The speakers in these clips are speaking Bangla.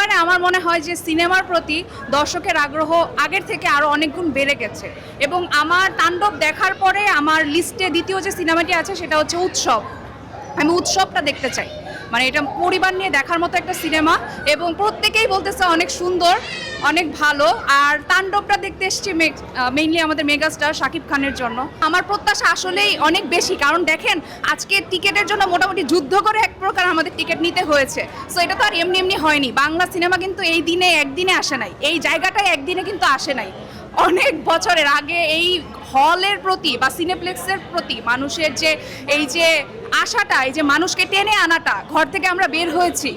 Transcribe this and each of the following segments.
বর্তমানে আমার মনে হয় যে সিনেমার প্রতি দর্শকের আগ্রহ আগের থেকে আরও অনেক গুণ বেড়ে গেছে, এবং আমার তাণ্ডব দেখার পরে আমার লিস্টে দ্বিতীয় যে সিনেমাটি আছে সেটা হচ্ছে উৎসব। আমি উৎসবটা দেখতে চাই, মানে এটা পরিবার নিয়ে দেখার মতো একটা সিনেমা, এবং প্রত্যেকেই বলতেছে অনেক সুন্দর, অনেক ভালো। আর তাণ্ডবটা দেখতে এসেছি মেইনলি আমাদের মেগাস্টার শাকিব খানের জন্য। আমার প্রত্যাশা আসলেই অনেক বেশি, কারণ দেখেন আজকে টিকেটের জন্য মোটামুটি যুদ্ধ করে এক প্রকার আমাদের টিকিট নিতে হয়েছে। সো এটা তো আর এমনি এমনি হয়নি। বাংলা সিনেমা কিন্তু এই দিনে একদিনে আসে নাই, এই জায়গাটায় একদিনে কিন্তু আসে নাই। অনেক বছরের আগে এই হলের প্রতি বা সিনেপ্লেক্সের প্রতি মানুষের যে এই যে আশাটা, এই যে মানুষকে টেনে আনাটা, ঘর থেকে আমরা বের হয়েছি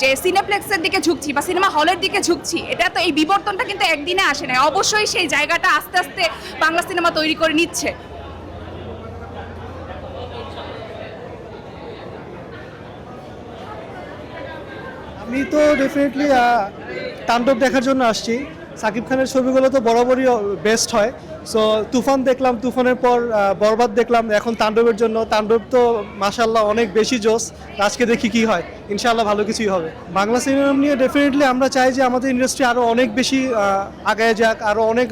যে সিনেপ্লেক্সের দিকে ঝুঁকছি বা সিনেমা হলের দিকে ঝুঁকছি, এটা তো এই বিবর্তনটা কিন্তু একদিনে আসে নাই। অবশ্যই সেই জায়গাটা আস্তে আস্তে বাংলা সিনেমা তৈরি করে নিচ্ছে। আমি তো ডেফিনেটলি তাণ্ডব দেখার জন্য আসছি। সাকিব খানের ছবিগুলো তো বরাবরই বেস্ট হয়। সো তুফান দেখলাম, তুফানের পর বরবাদ দেখলাম, এখন তাণ্ডবের জন্য। তাণ্ডব তো মাশাল্লাহ অনেক বেশি জোস। আজকে দেখি কি হয়, ইনশাআল্লাহ ভালো কিছুই হবে। বাংলা সিনেমা নিয়ে ডেফিনেটলি আমরা চাই যে আমাদের ইন্ডাস্ট্রি আরও অনেক বেশি আগায় যাক, আরও অনেক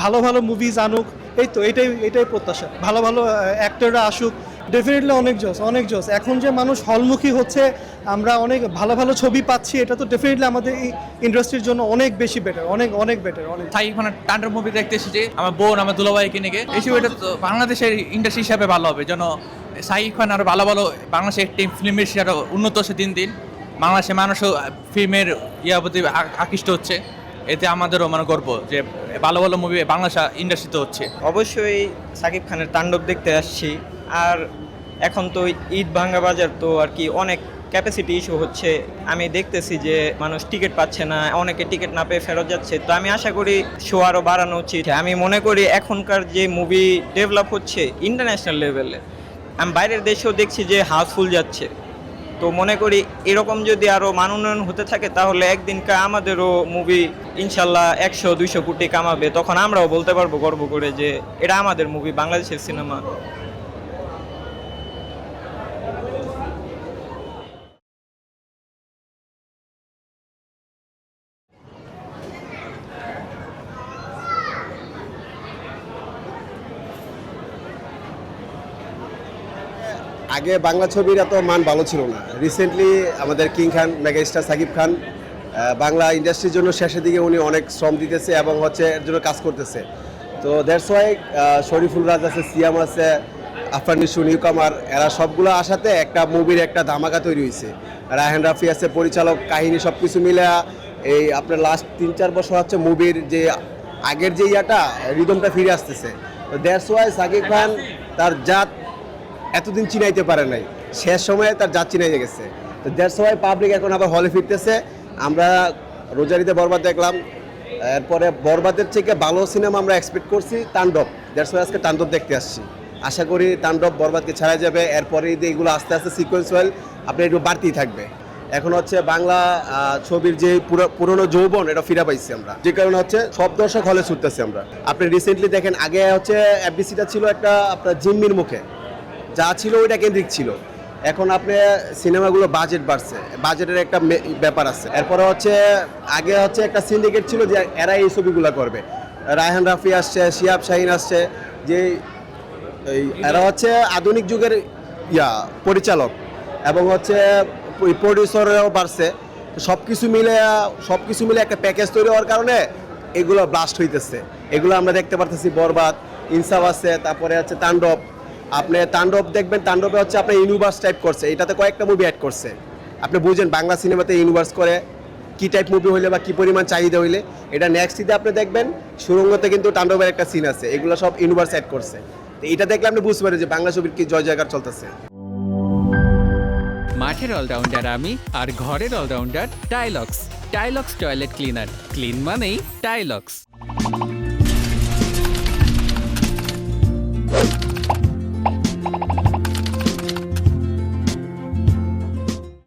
ভালো ভালো মুভিজ আনুক। এই তো এটাই প্রত্যাশা, ভালো ভালো অ্যাক্টররা আসুক। ডেফিনেটলি অনেক জোস, অনেক জোস। এখন যে মানুষ হলমুখী হচ্ছে, আমরা অনেক ভালো ভালো ছবি পাচ্ছি, এটা তো ডেফিনেটলি আমাদের এই ইন্ডাস্ট্রির জন্য অনেক বেশি বেটার, অনেক অনেক বেটার। অনেক সাকিব খানের তাণ্ডব মুভি দেখতে এসেছি আমার বোন, আমার দুলাভাইকে নিয়ে। এই ছবিটা তো বাংলাদেশের ইন্ডাস্ট্রি হিসাবে ভালো হবে, যেন সাকিব খান আরও ভালো ভালো বাংলাদেশের একটি ফিল্ম ইন্ডাস্ট্রি আরও উন্নত হচ্ছে দিন দিন। বাংলাদেশের মানুষও ফিল্মের প্রতি আকৃষ্ট হচ্ছে। এতে আমাদেরও মানে গর্ব যে ভালো ভালো মুভি বাংলাদেশ ইন্ডাস্ট্রিতে হচ্ছে। অবশ্যই সাকিব খানের তাণ্ডব দেখতে আসছি। আর এখন তো ঈদ ভাঙ্গা বাজার, তো আর কি অনেক ক্যাপাসিটি ইস্যু হচ্ছে। আমি দেখতেছি যে মানুষ টিকিট পাচ্ছে না, অনেকে টিকিট না পেয়ে ফেরত যাচ্ছে। তো আমি আশা করি শো আরও বাড়ানো উচিত। আমি মনে করি এখনকার যে মুভি ডেভেলপ হচ্ছে ইন্টারন্যাশনাল লেভেলে, আমি বাইরের দেশেও দেখছি যে হাউসফুল যাচ্ছে। তো মনে করি এরকম যদি আরও মানোন্নয়ন হতে থাকে, তাহলে একদিনকার আমাদেরও মুভি ইনশাল্লাহ 100-200 কোটি কামাবে। তখন আমরাও বলতে পারবো গর্ব করে যে এটা আমাদের মুভি, বাংলাদেশের সিনেমা। আগে বাংলা ছবির এত মান ভালো ছিল না। রিসেন্টলি আমাদের কিং খান, মেগাস্টার সাকিব খান বাংলা ইন্ডাস্ট্রির জন্য শেষের দিকে উনি অনেক শ্রম দিতেছে এবং এর জন্য কাজ করতেছে। তো দ্যাটস ওয়াই শরীফুল রাজ আছে, সিয়াম আছে, আফরান নিশু, নিউকামার, এরা সবগুলো আসাতে একটা মুভির একটা ধামাকা তৈরি হয়েছে। রায়হান রাফি আছে পরিচালক, কাহিনী সব কিছু মিলে এই আপনার লাস্ট 3-4 বছর হচ্ছে মুভির যে আগের যে রিদমটা ফিরে আসতেছে। তো দ্যাটস ওয়াই সাকিব খান তার জাত এতদিন চিনাইতে পারে নাই, শেষ সময়ে তার জাত চিনাইতে গেছে। তো দ্যাটস ওয়াই পাবলিক এখন আবার হলে ফিরতেছে। আমরা রোজারিতে বরবাদ দেখলাম, এরপরে বরবাদের থেকে ভালো সিনেমা আমরা এক্সপেক্ট করছি তাণ্ডব। দ্যাটস ওয়াই আজকে তাণ্ডব দেখতে আসছি। আশা করি তাণ্ডব বরবাদকে ছাড়া যাবে। এরপরে এগুলো আস্তে আস্তে সিকোয়েন্সুয়াল আপনার একটু বাড়তেই থাকবে। এখন হচ্ছে বাংলা ছবির যে পুরনো যৌবন এটা ফিরে পাইছি আমরা, যে কারণে হচ্ছে সব দর্শক হলে ছুটতেছি আমরা। আপনি রিসেন্টলি দেখেন, আগে হচ্ছে এফবিসিটা ছিল একটা আপনার জিম্মির মুখে, যা ছিল ওইটা কেন্দ্রিক ছিল। এখন আপনি সিনেমাগুলো বাজেট বাড়ছে, বাজেটের একটা ব্যাপার আছে। এরপরে হচ্ছে আগে হচ্ছে একটা সিন্ডিকেট ছিল যে এরা এই ছবিগুলো করবে। রায়হান রাফি আসছে, শিহাব শাহিন আসছে, যে এরা হচ্ছে আধুনিক যুগের পরিচালক, এবং হচ্ছে প্রডিউসাররাও বাড়ছে। সব কিছু মিলে একটা প্যাকেজ তৈরি হওয়ার কারণে এগুলো ব্লাস্ট হইতেছে। এগুলো আমরা দেখতে পারতেছি। বরবাদ, ইনসাফ আছে, তারপরে হচ্ছে তাণ্ডব। আপনি তাণ্ডব দেখবেন, তাণ্ডবে হচ্ছে আপনার ইউনিভার্স টাইপ করছে, এটাতে কয়েকটা মুভি অ্যাড করছে। আপনি বুঝেন বাংলা সিনেমাতে ইউনিভার্স করে কী টাইপ মুভি হইলে বা কী পরিমাণ চাহিদা হইলে। এটা নেক্সট ঈদে আপনি দেখবেন সুরঙ্গতে কিন্তু তাণ্ডবের একটা সিন আছে, এগুলো সব ইউনিভার্স অ্যাড করছে। তো এটা দেখলে আপনি বুঝতে পারেন যে বাংলা ছবির কি জয় জয়কার চলতেছে। মাঠের অলরাউন্ডার আমি, আর ঘরের allrounder Tilex. Tilex toilet cleaner, clean মানেই টাইলক্স।